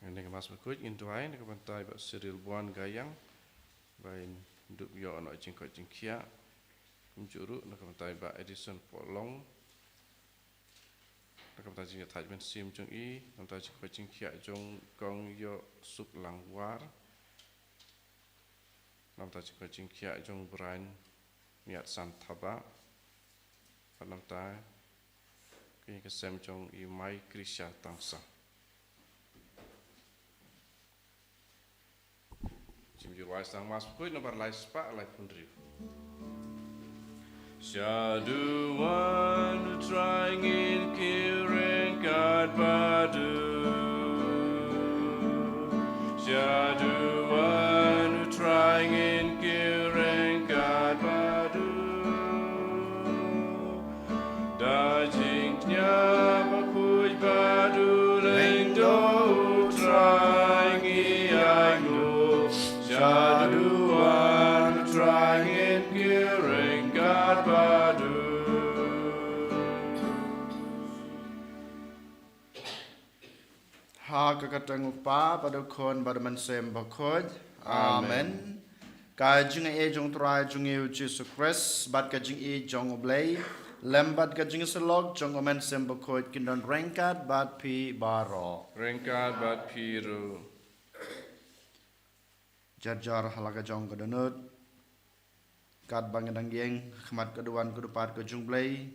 Dengan mas Bakhuid ingin tuai dengan pantai bak seril buan gayang bain duk yo ono jingkot jingkia kumjuru dengan pantai bak Edison polong dengan pantai jingkat tajman sim jong i pantai jingkot jingkia jong gong yo suk langwar pantai jingkot jingkia jong brain niat santaba pantai kini kesem jong i mai kyrshan tangsa Jurwai sang mas Bakhuid nomor lai spa lai pundri. Syaduan trying in kiring kad badu. Syaduan trying in kiring kad badu. Da jingpynbna Bakhuid badu lendo trying I know. Syaduan trying kiring kad badu. Ha kakatang upa pada kon pada mansem Bakhuid. Amen. Kajing e jong try jong e Jesus Christ bat kajing e jong oblay lembat kajing selog jong mansem Bakhuid kindon rengkat bat pi baro. Rengkat bat piru. Jar halaga jong kadanut kat bangedang geng khmat kaduan kudupat ke jung blay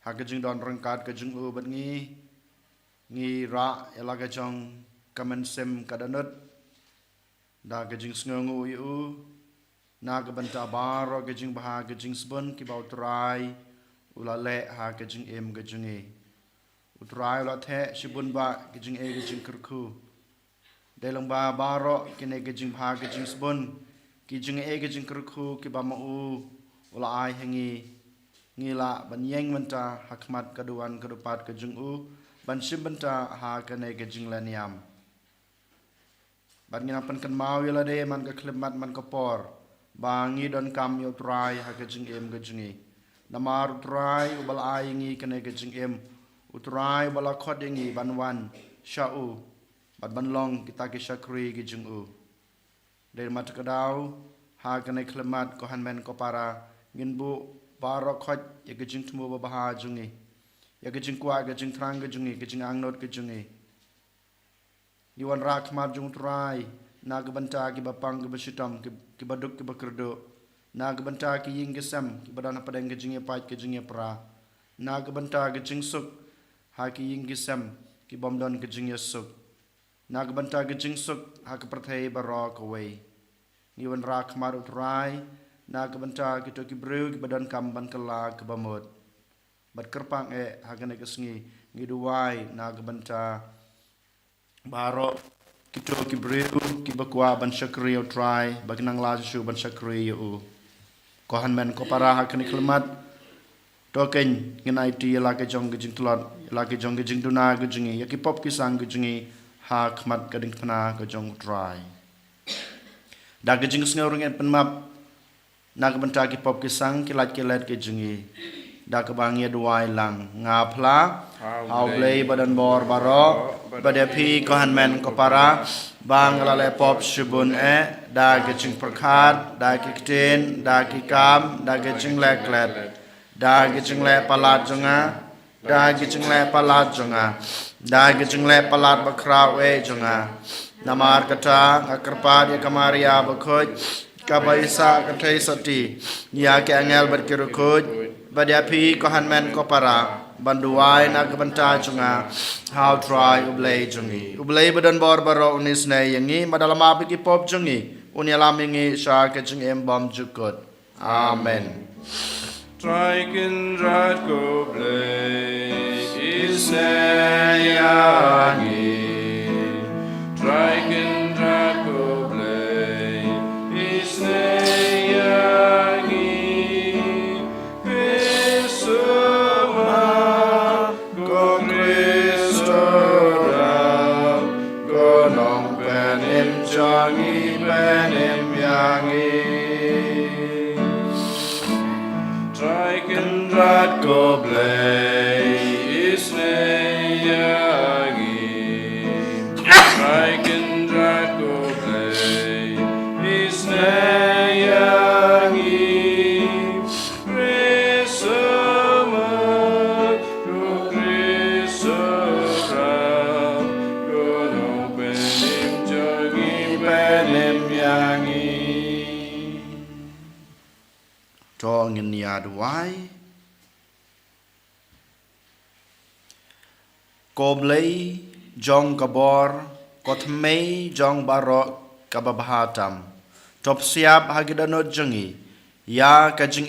ha ke jung don rengkat ke jung u bat ngi ra elaga jong kamen sem kadanut da ke jung sngu u na ke banta baro ke jung bah ke jung sbun ki bau trai ula le ha ke jung em ke jung e utrai ula the shibun ba ke jung e ke jung kurku Dalam baro kini kejing bah kejing sebun kejing kejing kerku ki ba mau ula ai hangi ngila ban yeng menta hakmat kaduan kedupat kejing ban sim benta ha kene kejing laniam ban ngina pen kan mau yala de man ka klemat man ka por bangi don kam yo try ha kejing kejing namar try ubal ai ngi kene kejing utrai bala khod ngi banwan shau Bat banlong kita kisakri kijung u. Dari mata kedau, ha kene klemat ko hanmen ko para nginbu baro khot ya kijung tumu babaha jungi. Ya kijung kwa kijung trang kijungi kijung angnot kijungi. Diwan rakmat jung trai na gebanta ki bapang ki basitam ki baduk ki bakerdo. Na gebanta ki ying kesam ki badana padang kijungi pat kijungi pra. Na gebanta kijung suk ha ki ying kesam ki bomdon kijungi suk. Nagbanta gijing suk hak perthai barok away. Ngiwan rak marut rai nagbanta kito kibrew badan kamban kala kebamut. Bat kerpang hakane kesngi ngiduwai nagbanta barok kito kibrew kibakwa ban syakri try bagnang lasu ban syakri u. Kohan men ko para hakane kelmat token nginai ti lake jong gijing tulot lake jong gijing duna gijingi yakipop kisang gijingi ha khmat kading phana ka jong try da ka jing sngaw ring penmap nak benta ki pop ki sang ki lat ki let ki jingi da ka bang ye duai lang nga phla haw blei badan bor baro bade phi ko hanmen ko para bang la le pop shibun da ka jing prakhat da ki kten da ki kam da ka jing le klet da ki jing le palat jonga da ki jing le palat jonga Da gijing le palat bakraw jonga namar kata ngakrpad ya kamaria Bakhuid kabaisa kathai sati ya ke angel berkirukut badiapi ko hanmen ko para banduai na kabanta jonga how try ublay jongi ublay badan bor baro unis na yangi madalama bigi pop jongi unialamingi sha kejing bom jukut amen Try can rat go play Sngi Try can rat go play Sngi Christoma go Christora go nong benim jangi benim yangi Try can rat go play Sngi Striken Draco Palei, Sngi, Risama, Risara, Gono Benim Jingpynbna Yangi. To ngin yad wai. Koblei jong kabor kotmei jong barok kababahatam. Top siap hagidanot jengi. Ya kajing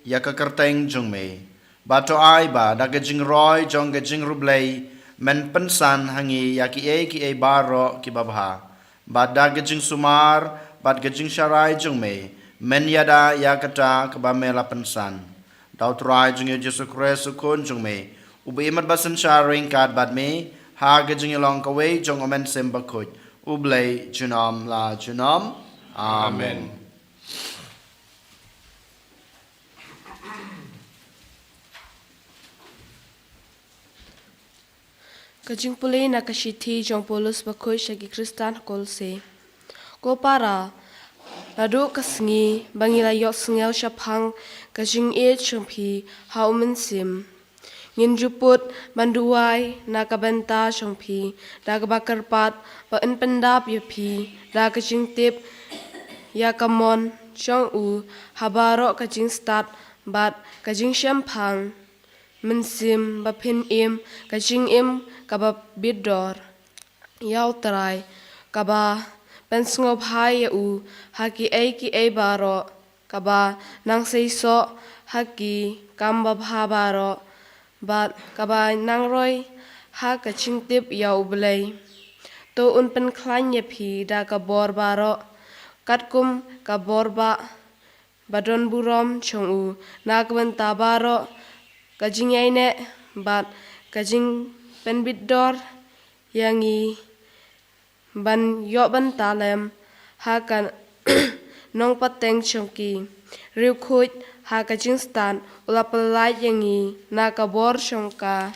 ya kakerteng jong me. Bato ai ba da kajing roy jong kajing rublei men pensan hangi ya ki e baro ki babha. Ba da kajing sumar bad kajing syarai jong me. Men yada ya kata kabamela pensan. Dau trai jong Yesus Kristus kun jong me. Ubi imat basan sharing kad bad me. Ha kajing ilong kaway jong omen sem Bakhuid. Ublei junam la junam. Amen. Kajing Palei na kashiti jong Polus Bakhuid shagi Kristan kolse. Ko para ladu ka Sngi bangila yok sngel shaphang kajing chongpi haumen sim. Ngin juput banduai na kabenta chongpi da kabakarpat ba pendap yapi da kajing tip ya kamon chong u habaro kajing start bat kajing shampang mensim ba pin kajing kaba bidor yaw trai kaba pensngop hai ya u haki ki baro kaba nang seiso haki kamba baro bat kaba nang roy ha kaching tip yaw belai to un pen klan ya phi da kabor baro katkum kabor ba badon burom chong u na kabenta baro kajing ne bat kajing pen bidor yangi ban yo ban talem ha kan nong pateng chongki riu khuit ha kajing stan ulapalai yangi na kabor chongka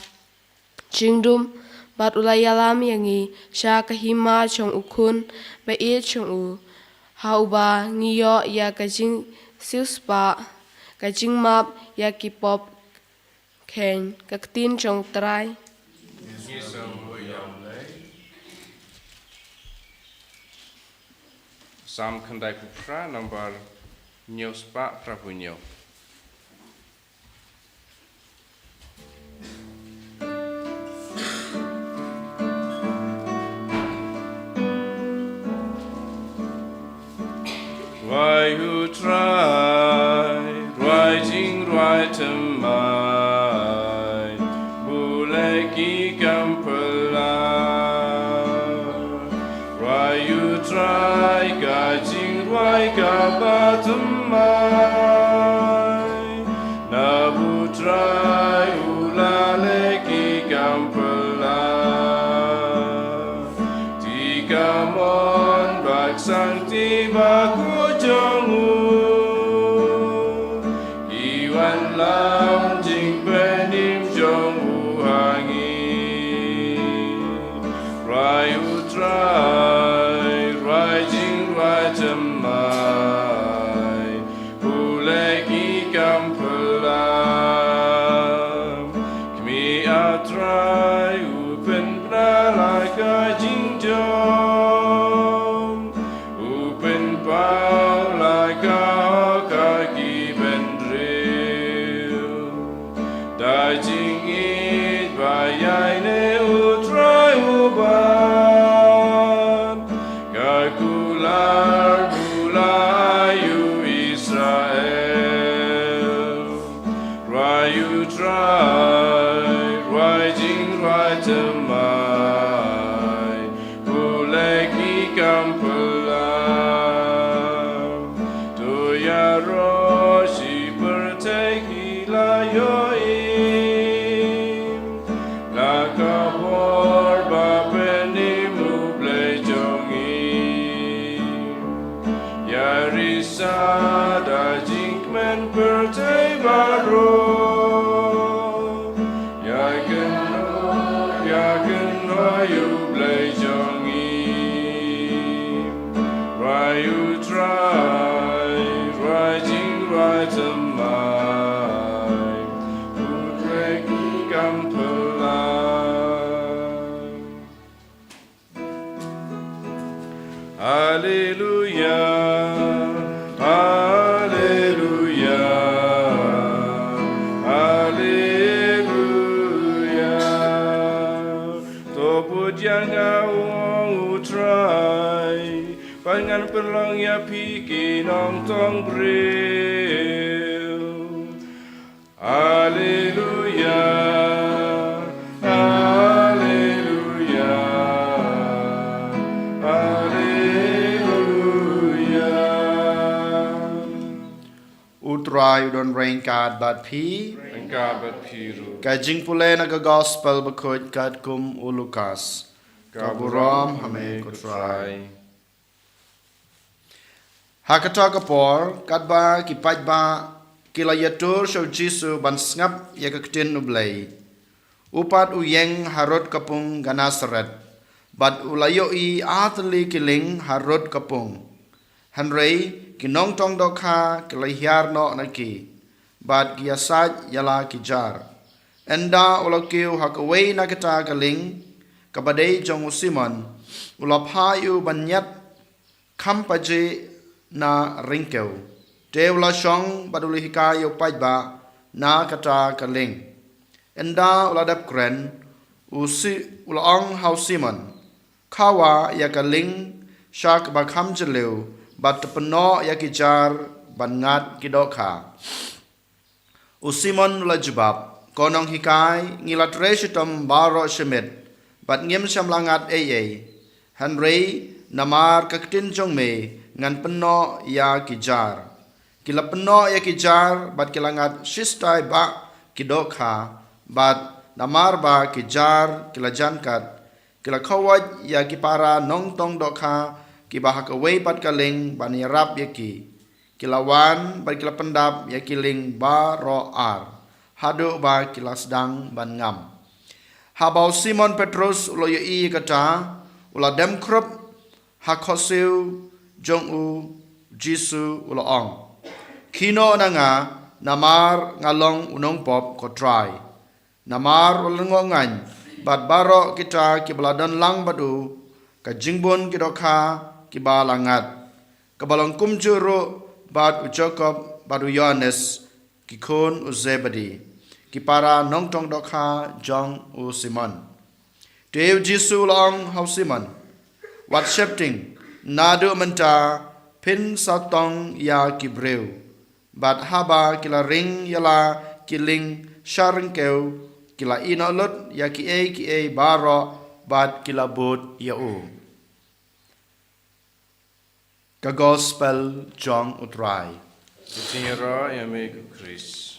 jingdum bat ulayalam yangi sha kahima chong ukun ba chong u hauba ngiyo ya kajing siuspa kajing map ya kipop ken kaktin chong trai Sam kandai kupra number nyospa prabunyo. Why you try, writing right and my buleki kampala. Why you try, gajing why kabatumai. Nabu try ulaleki kampala. Tikamon baksang tiba Iwan lam jingpynbna jong uhangi Rai utrai rai jing rai temai Buleki kampelam Kmi atrai upynbna like a jing jong Upen pau like a Dajing it bayane utrai uban Kakular bulayu Israel Rayu try Rajing right temai Buleki kampelam Toya roshi berteki layo Sada jingmen pertai baro ya keno you blai jongi Alleluia, Alleluia, Alleluia. Topo jangan utrai, pangan perlang ya piki nong tong bril. Alleluia, Alleluia, Alleluia. Utrai udon rain kad bat pi. Engkau berpiru, Kajing pulai naga gospel Bakhuid kad kum ulukas. Kaburam hame kutrai. Hakata kapor kadba kipajba kilayatur show Jisu ban snap ya kaktin ublay. Upat uyeng harut kapung ganasaret. Bat ulayoi atli kiling harut kapung. Hanrei kinong tong dokha kilahyar no naki. Bat giasaj yala kijar. Enda ulakiu hakaway nakita kaling. Kabadai jong Simon. Ulapayu banyat kampaje na ringkeu. Te ula shong badulihika yo pajba na kata kaling. Enda ula dap kren. Ula ong hau Simon. Kawa ya kaling syak bakham jeleu. Bat peno ya kijar bangat kidokha. Simon ula jubab. Konong hikai ngilat reshitom baro shemit. Bat ngiem syamlangat Henry namar kaktin jong me ngan peno ya kijar. Kila peno ya kijar bat kilangat sistai ba kidokha bat namar ba kijar kila jankat. Kila kawaj ya kipara nong tong dokha kibahak away bat kaling bani rap ya ki. Kila wan bat kila pendap ya kiling ba ro ar. Hadu ba kila sedang ban ngam. Habau Simon Petrus ulo yoi kata ula dem krup hakosiu jong u Jisu ulo ong. Kino nanga namar ngalong unong pop ko try. Namar ulengongan bat baro kita kibaladon lang badu ka jingbon kidokha kibalangat. Kabalong kumjuru bat ujokob badu Yohanes kikun uzebadi. Kipara nong tong dokha jong u Simon. Taïew Jisu long hau Simon. Wat shifting nadu menta pin satong ya kibreu. Bat haba kila ring yala kiling sharengkeu kila inolut ya ki e baro bat kila bot ya u. Ka gospel jong utrai. Kutingira ya me Chris.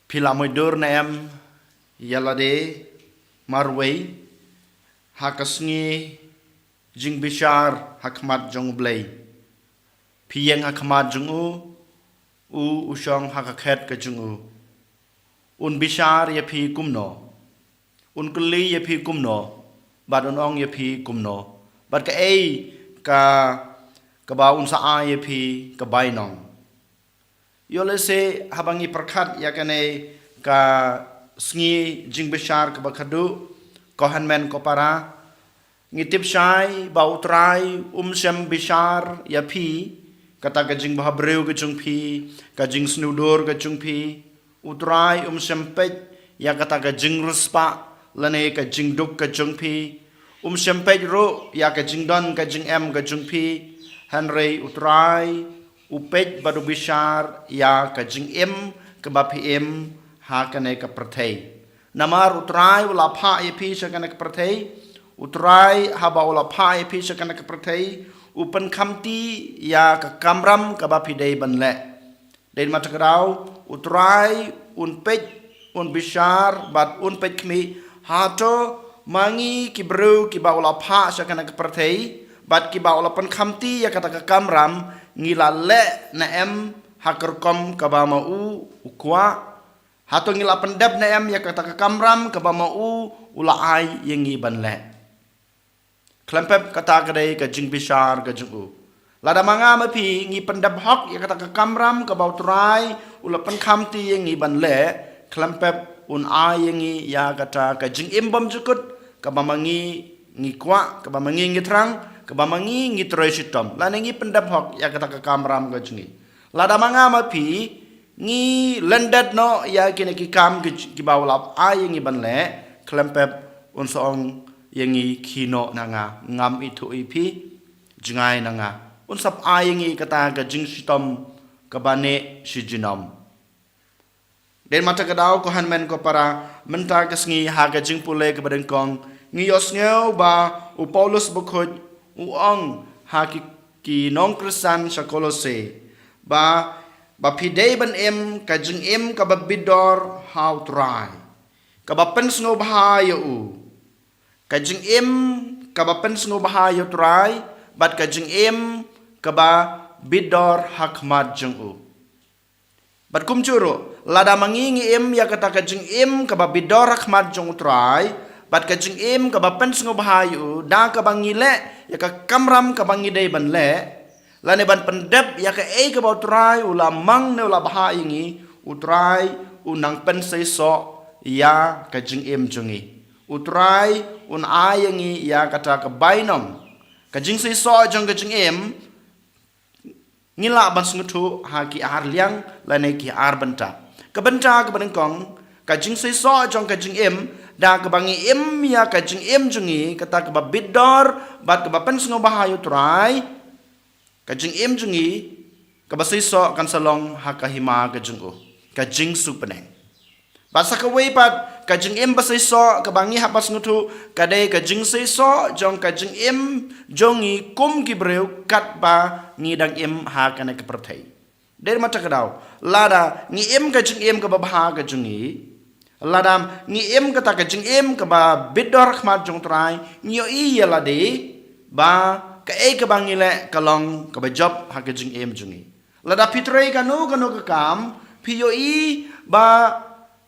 Pila moidur na em yalade marway hakasngi jing bishar hakmat jong blay piyeng hakmat jong u ushong hakakhet ka jong un bishar ya pi kumno un kuli ya pi kumno bad un ong ya pi kumno bad ka ka ba un sa ya pi ka bainong. Yole se habangi perkat ya kane ka sngi jing besar ke bakadu kohan men ko para ngitip syai bau trai syam besar ya pi kata ka jing bahabreu ke jung pi ka jing snudur ke jung pi utrai syam pej ya kata ka jing ruspa lane ka jing duk ke jung pi syam pej ru ya ka jing don ka jing em ke jung pi Henry utrai upej badu bishar ya ka jing em ka bapi em ha kane ka perthei namar utrai ula pha ye pi sa kane ka perthei utrai haba ula pha ye pi sa kane ka perthei upan khamti ya ka kamram ka bapi dei banle den matakrau utrai un pej un bishar bat un pej kmi hato mangi ki bru ki ba ula pha sa kane ka perthei bat ki ba ula pan khamti ya kata ka kamram ngila le na em hakerkom kabama ukwa hato ngila pendep na em ya kata kamram kabama ula ai yengi ban le klempep kata kadai ka jing bishar ka jing Lada manga mapi ngi pendap hok ya kata ke kamram ke bau trai ulapan kamti yang ngi ban le klempep un ai yang ngi ya kata ke jing imbam jukut ke bamangi ngi kwa ke bamangi ngi terang ke bamangi ngi tresitom lana ngi pendap hok ya kata ke kamram ke jingi lada manga mapi ngi lendat no ya kini ki kam ki bau lap ai yang ngi ban le klempep un soong yang ngi kino nanga ngam itu ipi jingai nanga unsap ayengi kata ke jing sitom ke bane si jinom. Den mata kedau ko hanmen ko para menta ke sngi ha ke jing pule ke badengkong ngiyos ngeu ba u Paulus Bakhuid u ong ha ki nong kyrshan sa Kolose ba pidei ban em ka jing em ka babidor how try ka bapen sngo bahaya u ka jing em ka bapen sngo bahaya try bat ka jing em kaba bidor hakmat jeng'u. Bat kumcuru, lada mangingi im ya kata kajing im kaba bidor hakmat jeng'u trai, bat kajing im kaba pensngo bahayu, da kaba ngile ya ka kamram kaba ngidei ban le, lane ban pendep ya ka kaba trai ula mang ne ula bahayingi, utrai unang pensai so ya kajing im jengi. Utrai un ayangi ya kata ka bainom, kajing sai so jeng kajing im, ngila ban sengutu ha ki ar liang lane ki ar bynta ke benengkong ka jing sai so jong ka jing em da ke bangi em ya ka jing em jungi kata ke babidor bat ke bapen sengo bahayu trai ka jing em jungi ke basai so kan salong ha ka hima ka jungu ka jing su peneng basa ka wei pat ka jing em basai so ke bangi ha pas ngutu ka dei ka jing sai so jong ka jing em jongi kum ki breu kat ba ngidang em ha kana ke perthai der mata kadau lada ngi em ka jing em ka ba ka jungi ladam ngi em ka ta ka jing em ka ba bidor khmat jong trai nyo i ya lade ba ka ka bangi le kalong ka ba job ha ka jing em jungi lada pitrei ka no ka kam piyo i ba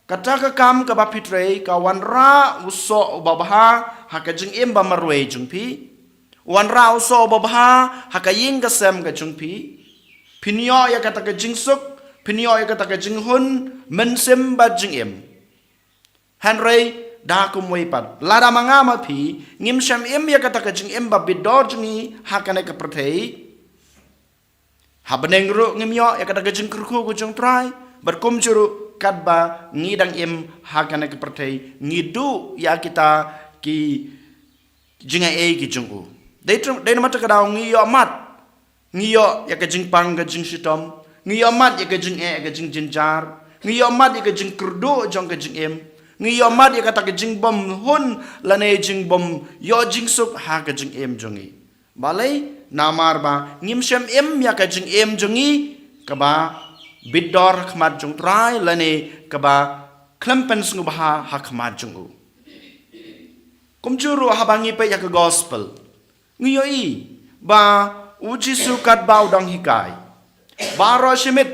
kata ka kam ka ba pitrei ka wanra uso ba ha ka jing em ba marwei jungpi wan rau so babha hakayin ka sem ka jungpi pinyo ya kata ka jingsuk pinyo ya kata ka jinghun mensem ba jingem hanrei da kum wei pat lada manga ma pi ngim sham em ya kata ka jingem ba bidor jingi hakane ka prathei habeneng ru ngim yo ya kata ka jingkurku ku jung trai berkum juru kadba ngidang em hakane ka prathei ngidu ya kita ki jingai ki jungu Dei mata kadau ngiyo mat ngiyo ya ka jing pang ka jing sitom ngiyo mat ya ka jing ka jing jinjar ngiyo mat ya ka jing kurdo jong ka jing em ngiyo mat ya ka ta ka jing bom hun lane jing bom yo jing sup ha ka jing em jongi balai namar ba ngim shem em ya ka jing em jongi ka ba bidor khmat jong trai lane ka ba klempen sngu ba ha khmat jongu kumjuru habangi pe ya ka gospel ngiyoi ba uji sukat bau dang hikai baro shimit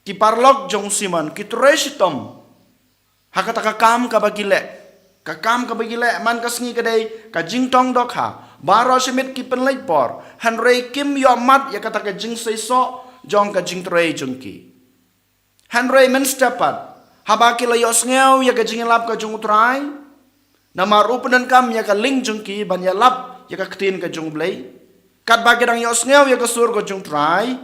ki parlok jong siman ki tresitom hakata ka kam ka bagile man ka sngi kadai ka jingtong dok ha baro shimit ki penlai por hanrei kim yo mat ya kata ka jing sai so jong ka jing trei jong ki hanrei men stepat habaki la yos ngeu ya ka jing lap ka jong trai nama rupanan kam ya ka ling jong ki ban ya lap ya ka ktin ka jung blai kat bagi dang yos ngeu ya ka sur ko jung trai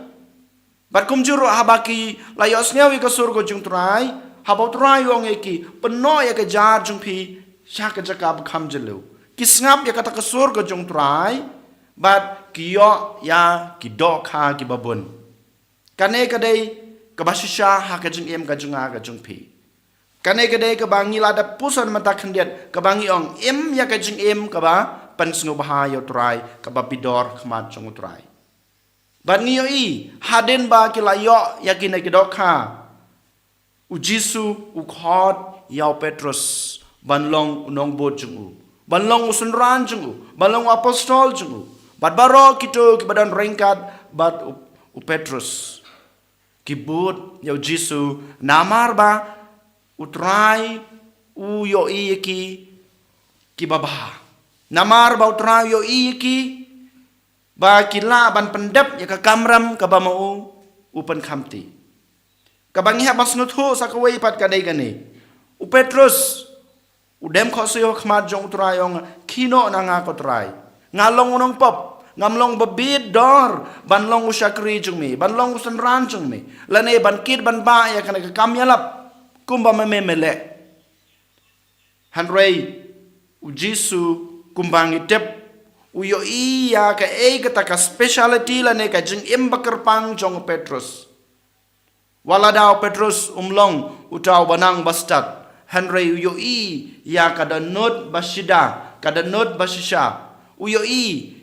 bat kum juru habaki la yos ngeu ya ka sur ko jung trai habau trai yong eki peno ya ka jar jung pi sha ka jakab kham jelu kisngap ya kata ka sur ko jung trai bat kiyo ya ki do kha ki babun kane ka dei ka basisha ha ka jung em ka junga ka jung pi kane ka dei ka bangi la da pusan mata khandiat ka bangi ong em ya ka jung em ka ba pensngo bahayo trai ka babidor khmat jong trai ban ngiyo i haden ba kilayo yakine kidokha ujisu ukhot yaw petrus banlong unong bot jungu banlong usunran jungu banlong apostol jungu bat baro kito kibadan rengkat bat u petrus kibut yaw jisu namar ba utrai u yo i ki kibaba namar ba utrai yo i ki ba kila ban pendep ya ka kamram ka ba mau upan khamti ka bangi ha bas nuthu sakawai pat ka dei gani u Petrus udem khosyo khmat jong trayong kino na nga ko tray ngalong unong pop ngamlong babid dor banlong usakri jungmi banlong usanran jungmi lane ban kid ban ba ya kana ka kamyalap kumba memele hanrei u Jisu kumbangi tep uyo iya ka kata ka speciality lane ka jing bakar pang jong Petrus wala daw Petrus umlong utaw banang bastat Henry uyo ya kada not basida kada not basisha uyo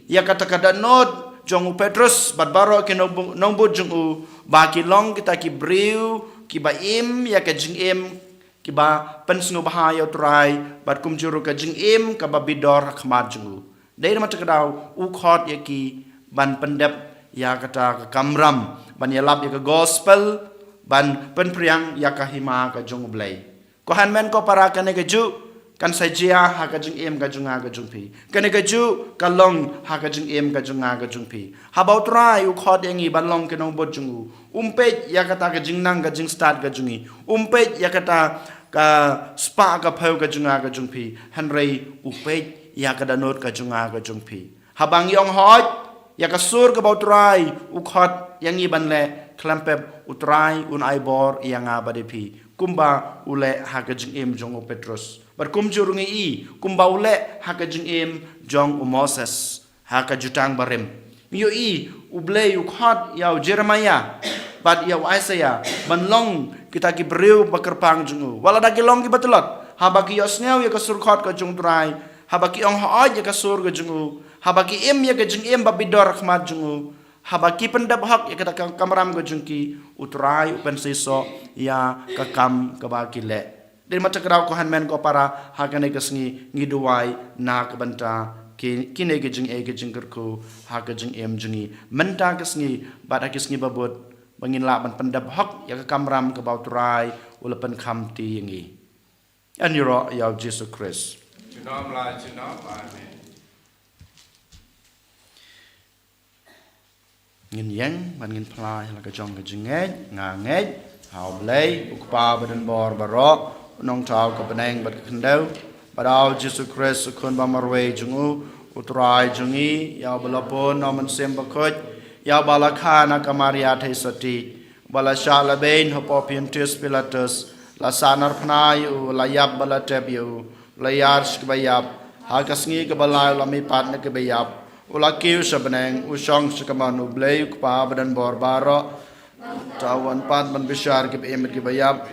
ya kata kada not jong Petrus badbaro ke nongbud jong u baki long kita ki briu ki ba ya ka jing ki ba pensno bahayo try bad kumjuru ka jing ka ba bidor khmat jong u dai ma takadaw u khot ya ki ban pendep ya kata ka kamram ban yalap ya ka gospel ban penpriang ya ka hima ka jong blai ko hanmen ko para kane ka ju kan sajia ha ka jing ka junga ka jungpi kane ka ju ka long ha ka jing ka junga ka jungpi ha bau trai u khot yangi ban long ke nong bot jungu umpe ya kata ka jing nang ka jing start ka jungi umpe ya kata ka spa ka phau ka junga ka jungpi hanrei upe ya ka danot ka junga ka jungpi ha bang yong hoj ya ka sur ka bau trai u khot yangi ban le klampep utrai un aibor yang abadepi kumba ule hakajing jong Petrus bar kumjurungi kumba ule hakajing jong Moses hakajutang barem yo ublei ukhat yau Jeremiah bad yau Isaiah banlong kita ki breu bakerpang jong wala dagi long ki batulot habaki yosneu ya kasur khat ka jong trai habaki ong haaj ya kasur ka jong habaki ya ka jing babidor khmat jong habaki pendap hak ya kata kamram go jungki utrai upen siso ya kakam kabaki le din macakraw ko hanmen ko para hakane kasngi ngiduwai na kabanta kine ke jing kerku hak jing jungi menta kasngi bad akisngi babut bangin la ban pendap hak ya kamram ka bautrai ulapan khamti yangi aniro ya Jesus Christ Chinom la chinom amen ngin yang ban ngin plai la ka jong ka jingej nga ngej hau blei ukpa badan bor baro nong tau ka beneng bat kendau badau Jesus Christ kun ba marwe jungu utrai jungi ya balapon nomen sem bakhuid ya balakha na kamaria thai sati bala shala bein hopopian tis pilatus la sanar pnai u la yab bala tebiu la yarsh kbayab hakasngi ka balai la mi pat na kbayab ula kiu sabeneng usong sekamanu blei ukpa badan bor baro tawan pat man bishar ke emet ke bayab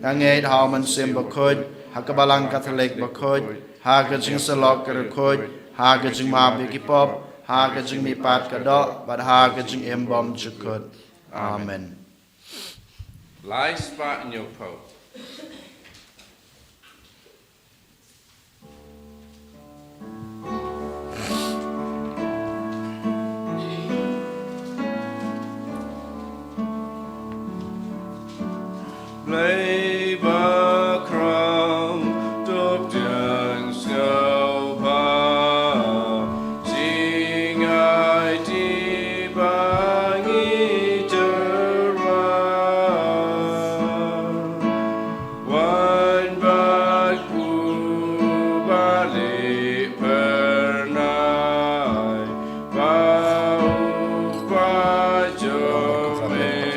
nangeit hau man sem bakhuid hakabalang katolik bakhuid ha ka jing salok ke khoi ha ka jing ma be ki pop ha ka jing mi pat ka do bad ha ka jing bom chukut amen Lai spa nyopo Lay ba crown top jang snow pa sing I di bang etera one bag pu Palei pernai bau pa jome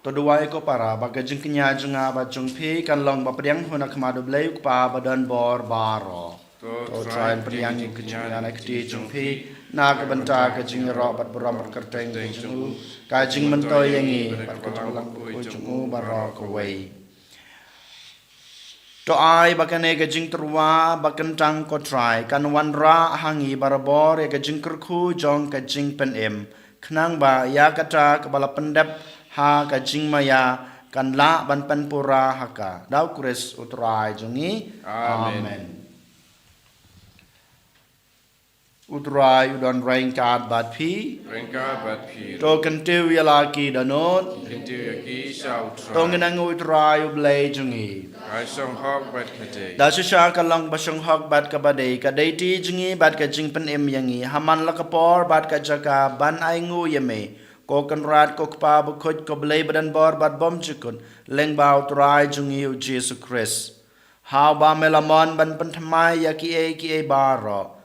Toduai ko para baga jingknya junga ba jungpi kan long ba priang hona kmadu blei pa badan bor baro to try and panyang yung kajing anak ti jung pi na kabanta kajing ro bat beram bat kerteng kajing u kajing mentoy yang i bat kajing lang ujung u baro kawai to ai bakane kajing terwa bakentang ko try kan wan ra hangi barabor ya kajing kerku jong kajing penem kenang ba ya kata kebala pendap ha kajing maya kan la ban panpura haka dau kures utrai jungi amen utrai udon rengkat bat phi to kentiu yalaki danon to ngenang utrai ublei jungi da shisha kalang basong hok bat kabadei kadai ti jungi bat ka jingpen em yangi haman lakapor bat ka jaka ban ai ngu yeme ko kan rat ko pa bu khoj ko blei badan bor bat bom chikun leng bau trai jungi u Jesus Christ how ba melamon ban pan thamai ya ki e baro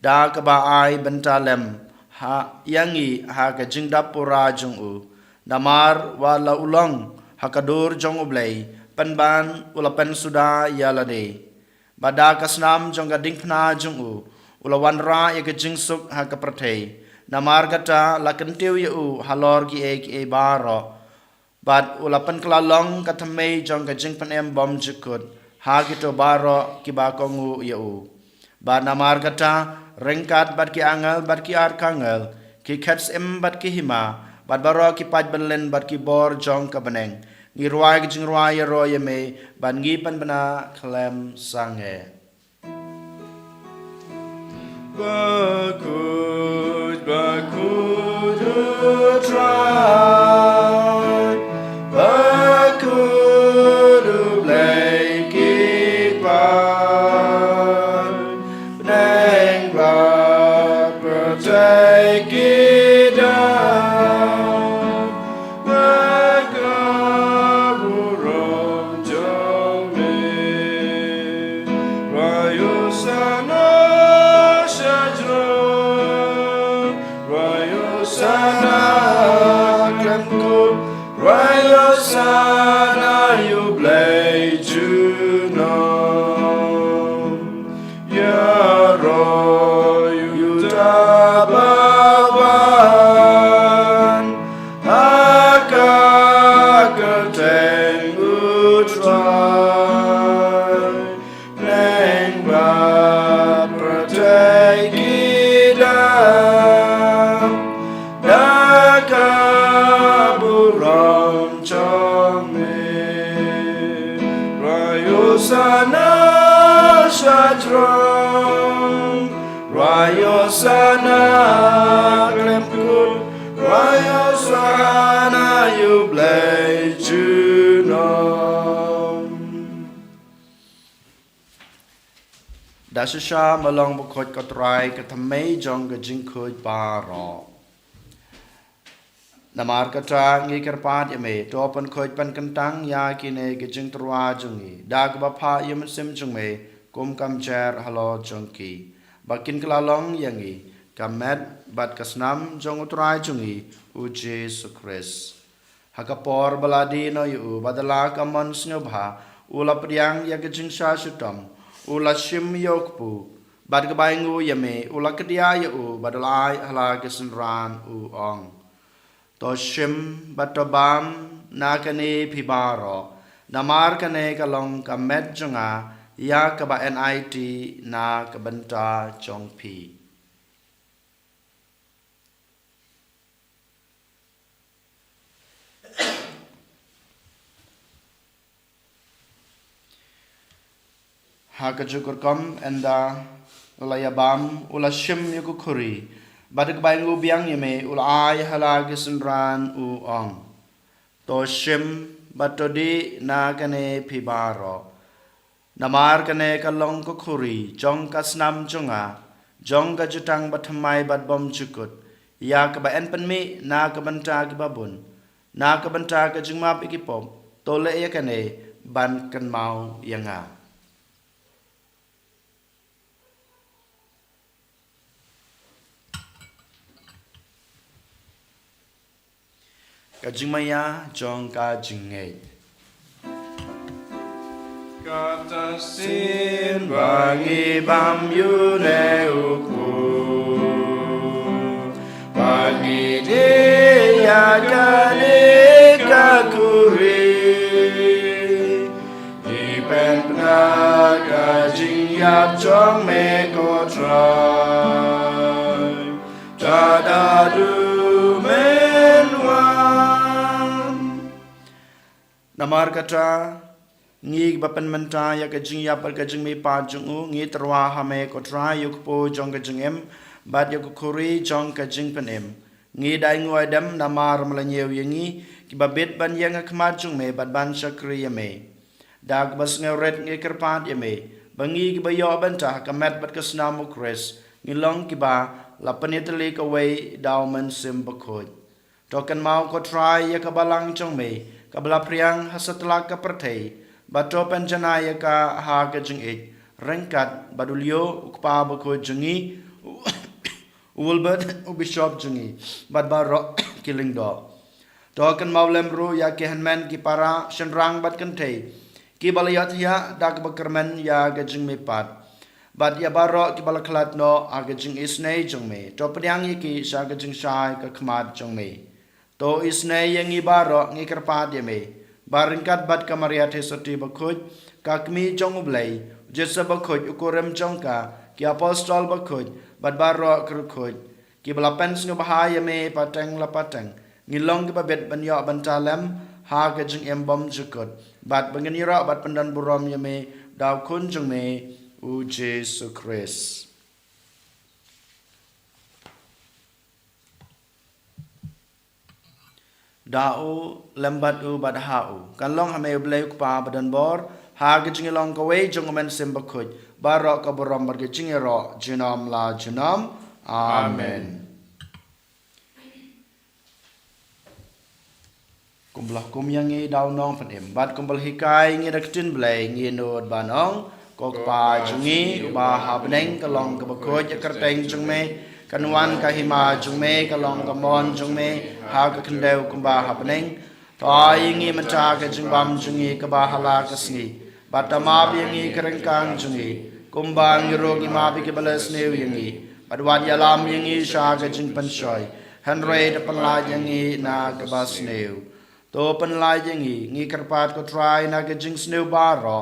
da ka ba ai bentalem ha yangi ha ka jingdap pura jung u damar wala ulong ha kadur jong ublei panban ulapan suda yalade bada kasnam jong ga dingpna jung u ulawan ra ya ka jingsuk ha ka prathei namar kata lakentiu yu halor ki e baro bat ulapan klalong katamei jong ka jingpan em bom jikut ha kito baro ki ba kongu yu ba namar kata rengkat bat ki angal bat ki ar kangal ki khats em bat ki hima bat baro ki paj benlen bat ki bor jong ka beneng ngi ruai ki jing ruai ro yeme ban ngi pan bana klem sange Bakhuid utrai Bakhuid ublei kipan Neng bak pertai kidam Bakaburong jome Rayu sana Sana you blay juno Ya ro you tabawan Haka kerteng utrai Neng bat pertai kidam Daka burong Sana shadron Rayo sana klemkut Rayo sana yublei junom Dasisha malong bukhot katrai katamei jong gajing kuj baro Namar kata ngi kerpat yame to pan khoj pan kentang ya kine ke jing trwa jungi dag ba pha yum sim jungme kum kam cher halo jongki bakin klalong yangi kamet bat kasnam jong utrai jungi u Jesus Christ hakapor baladi no yu badala kamon snobha ula priang ya ke jing sha sutam ula shim yokpu bat ka baingu yame ula kedia yu badalai hala ke sunran u ong to shim batobam nakane pibaro namar kane kalong kamet jonga ya ka ba NIT na ka bynta chong pi ha ka jukur kom enda layabam ula shim yukukuri Badak baingu biang yame ulai halagi sunran u ong. To shim batodi na kane pibaro. Namar kane kalong kukuri jong kasnam jonga. Jong ka jutang batamay bat bom chukut. Ya ka ba enpanmi na ka banta ki babun. Na ka banta ka jingmap ikipom. To lait-ïa kane ban kan mau yanga. Kajing maya jong kajing ngay. kata sin bangi bam yune uku bangi dia kane kakuri jingpynbna kajing yap chong me ko try tada du menwan namar kata ngi bapan menta ya kajing ya par kajing me pa jung ngi terwa hame ko try yuk po jong kajing em bat yuk kuri jong kajing penem ngi dai ngoi dam namar mlanyew yengi ki babet ban yang khmat jung me bat ban shakri me dag bas ngret ngi kerpat me bangi ki bayo banta kamet bat kasnam ukres ngi long ki ba la panetli ka wei dawman sim Bakhuid token mau ko try ya ka balang jong me ka bala priang hasatla ka perthei bato penjanaya ka ha ka jing e rengkat badulio ukpa Bakhuid jingi ulbert bishop jingi bad baro killing do token maulem ru ya ke hanman ki para shenrang bat kan thei ki balayat ya dak bakerman ya ga jing me pat bad ya baro ki balaklat no aga jing isnei jing me to pryang ki sa ga jing shai ka khmat jing me to isnei yang i baro ngi kerpat ya me baringkat bat kamaria thesoti Bakhuid kakmi jong ublai jesa Bakhuid ukurem jongka ki apostol Bakhuid bat baro Bakhuid ki balapen snu bahaya me pateng la pateng ngilong ki babet banyo bantalem ha ka jing embom jukut bat bangenira bat pandan burom ya me daw kun jong me u Jesu Christ dau lembat u bad hau kan long hame blai pa badan bor ha ge jing long ka wei jong men sim Bakhuid barok ka borom bar ge jing ro jinom la jinom amen kumblah kum yang ngi dau nong pan em bat kumbal hikai ngi daktin blai ngi nod banong ko pa jungi ba ha beneng ka long ka Bakhuid ya kerteng jong me kanwan ka hima jung me ka long ka mon jung me ha ka kendeu kumba ha peneng tai ngi mata ka jing bam jungi ka ba hala ka sngi batama bi ngi kerengkang jungi kumba ngi rogi ma bi ke balas neu yengi badwad ya lam yengi sha ka jing pan shoi hanre de pan la yengi na ka bas neu to pan la yengi ngi kerpat ko try na ka jing sneu ba ro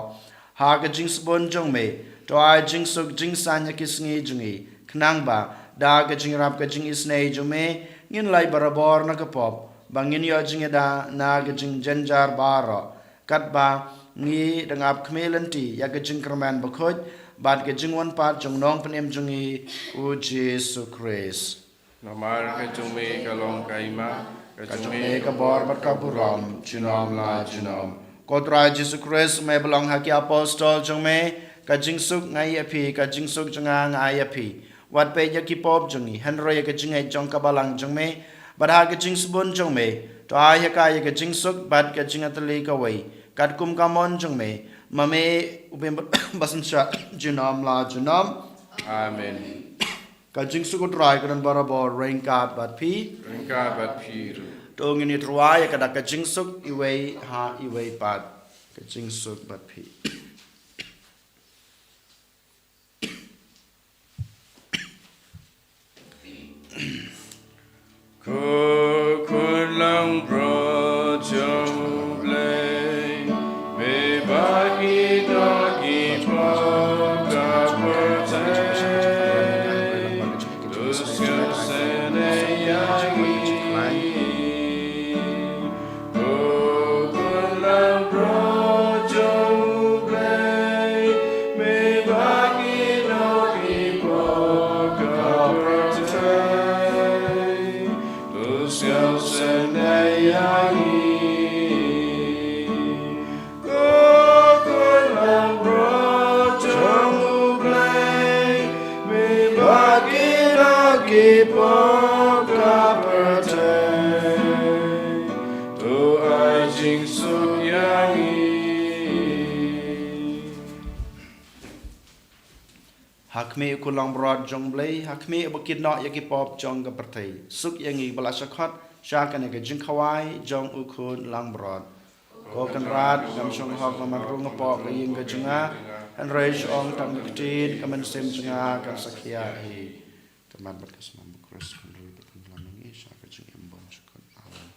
ha ka jing spon jung me to ai jing suk jing san ya ki sngi jungi knang ba da ka jing rap ka jing isnei jume ngin lai barabor na ka pop bangin yo jing da na ka jing janjar baro kat ba ngi dangap khmelanti ya ka jing kerman Bakhuid bat ka jing wan pat jong nong panem jungi u Jesu Christ namar ka jume ka long kaima ka jume ka bor bat ka buram jinom la jinom kodra Jesu Christ me belong haki apostol jong me ka jing suk ngai api ka jing suk janga ngai api wat pe ya ki pop jungi hanro ya ka jing ai jong ka balang jong me badha ka jing subon jong me to a ya ka jing suk bat ka jing atli ka wei kat kum ka mon jong me mame ubem basan sha jinom la jinom amen ka jing suk try kan barabor rain kat bat pi ringka bat phiru to ngini try ka da ka jing suk i wei ha i wei pat ka jing suk bat pi Ko kun lang bro jong blai me bagi dagi po ka pertai lusyo sene yangi ko kun lang bro jong blai me bagi dagi po ka pertai Hakme kulang brod jong blai hakme bakit no yaki pop jong ka pertai suk yangi balasakhat sha kan ka jing khawai jong ukun lang brod ko kan rat gam shong hok man rung po ka ying ka junga an reish ong tam ka tin ka man sem junga kan sakhia hi kamat bat ka smam kros kan ri bat kan lamingi sha ka jing em bon shkon awan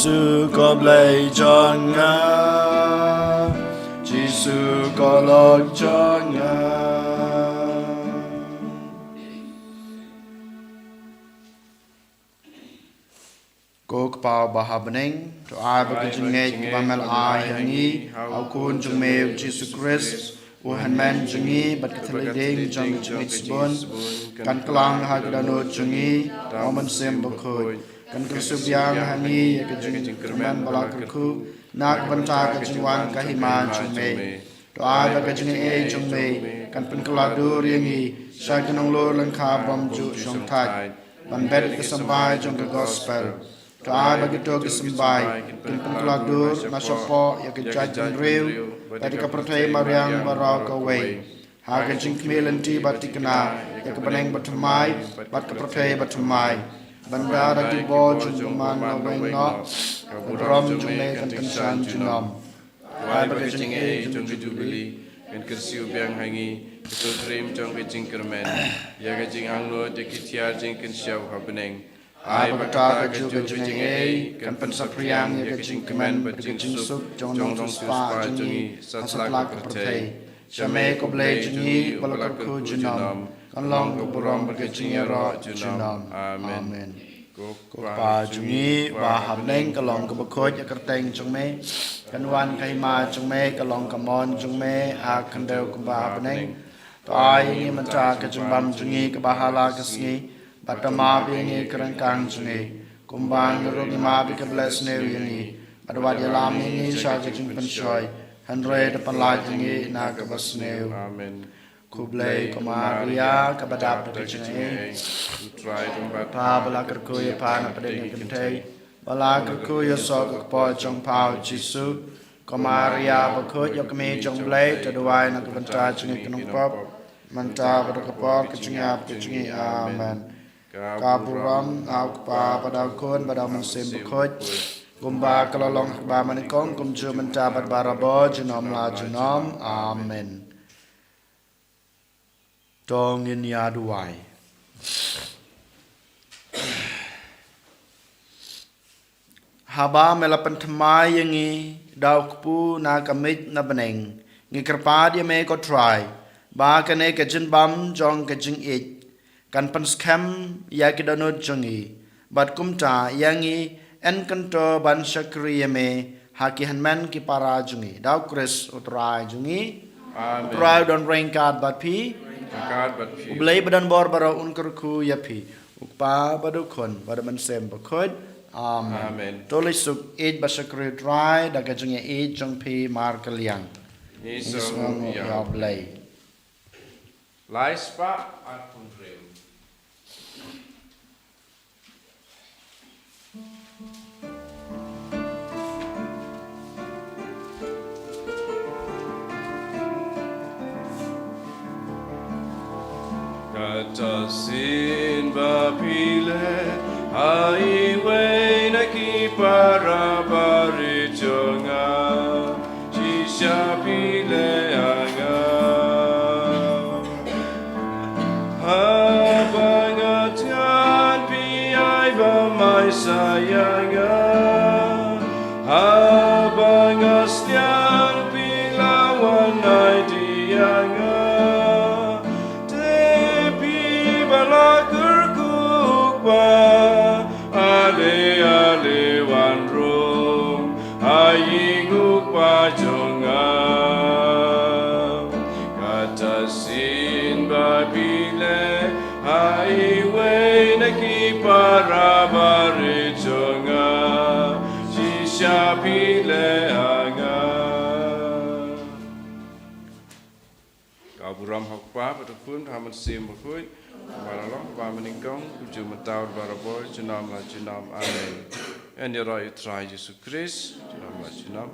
Giêsu có lạy cho Ngài, Giêsu có lạy cho Ngài. Cô bảo bà hà bình cho ai bà cái chân nghe bà mẹ ai hàng nghi áo cuốn trong mèo Giêsu Christ u hành men trong nghi bật cái thầy đinh trong cái chân Lisbon căn klang hai cái đàn trong nghi áo mình xem Bakhuid kan kersubyang hangi ka jing kerman balak ku nak banta ka jingwan ka himan chume to ai ka jing e chume kan pen kladur yangi sa kanong lo lang kha bom ju shong thai ban bet ka sambai trong ka gospel to ai ba to ka sambai kan pen kladur na sopo ya ka jaj rew tadi ka prothai mariang barau ka wei hak jing kmelanti batikna yak baneng batamai bat kaprathe batamai bandara di bo jumman na weng no rom jume kan kansan junom ai ba jing e jung jubili kan kersiu biang hangi itu dream jong jing kermen ya ga jing anglo de kitiar jing kan siau ha beneng ai ba ta ga jing e kan pensapriang ya ga jing kemen ba jing suk jong dong spa jing satlak prathe Shame ko blay jingi balakar ko junam kanlong ko buram ba jing ro junam amen ko pa jungi ba hamneng kalong ko bakhoj akarteng jungme kanwan kai ma jungme kalong kamon jungme a khandeu ko ba hamneng tai ni manta ka jungbam jungi ka bahala ka sngi batama bi ni krangkang jungi kumbang ro ni ma bi ka bless ne ni adwad yalam ni sha ka jingpynshoi Handre de Palei jingi na ka basneu amen kublai komaria ka badap de jingi try to pa bala kar ko ya pa na pade ni kentei bala kar ko ya so ka po chong pao jisu komaria ba ko ya kme chong blai to dwai na ka banta jingi knong pop manta ba ka po ka jingi amen ka buram au pa pada kon pada man sem ba ko Gumba kalalong ba manikong kumju mentabat barabo junom la junom amen. Dongin yaduai. Haba melapan temai yangi daukpu na kamit na beneng ngi kerpad me ko try ba kane ka jin bam jong ka jing it kan pan scam ya kidano jongi bat kumta yangi en kanto ban shakriya me haki hanman ki para jungi daw kris utrai jungi utrai don rain card bat pi ublay badan bor baro unkar ku yapi ukpa badu kon badaman sem bakhod amen tolisuk id basakri utrai daga jungi id jong pi mar kalyang isong ya blay Laispa atun rem Kata sin bapile highway na kipara barijonga shisha pile anga habangatian pi ai ba mai sayanga habangastian pi lawan ai dianga Ale ale wan rom ayingu pa jonga kata sin babile highway na kipara bare jonga shisha pile anga kaburam hakpa patupun haman sim bakhuid Baralong ba meningkong kuju mentaur baraboy junam la junam amen. En yara utrai Yesus Kristus junam la junam.